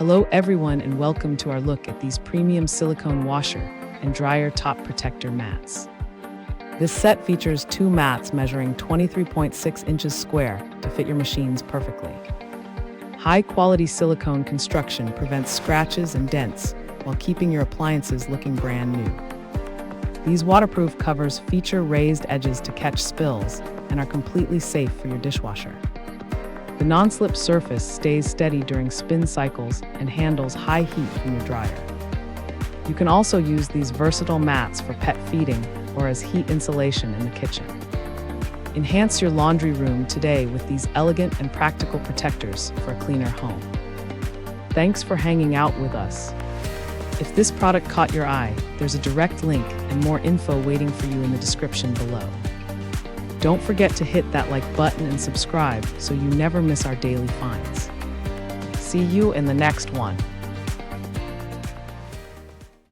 Hello everyone and welcome to our look at these premium silicone washer and dryer top protector mats. This set features two mats measuring 23.6 inches square to fit your machines perfectly. High-quality silicone construction prevents scratches and dents while keeping your appliances looking brand new. These waterproof covers feature raised edges to catch spills and are completely safe for your dishwasher. The non-slip surface stays steady during spin cycles and handles high heat from your dryer. You can also use these versatile mats for pet feeding or as heat insulation in the kitchen. Enhance your laundry room today with these elegant and practical protectors for a cleaner home. Thanks for hanging out with us. If this product caught your eye, there's a direct link and more info waiting for you in the description below. Don't forget to hit that like button and subscribe so you never miss our daily finds. See you in the next one.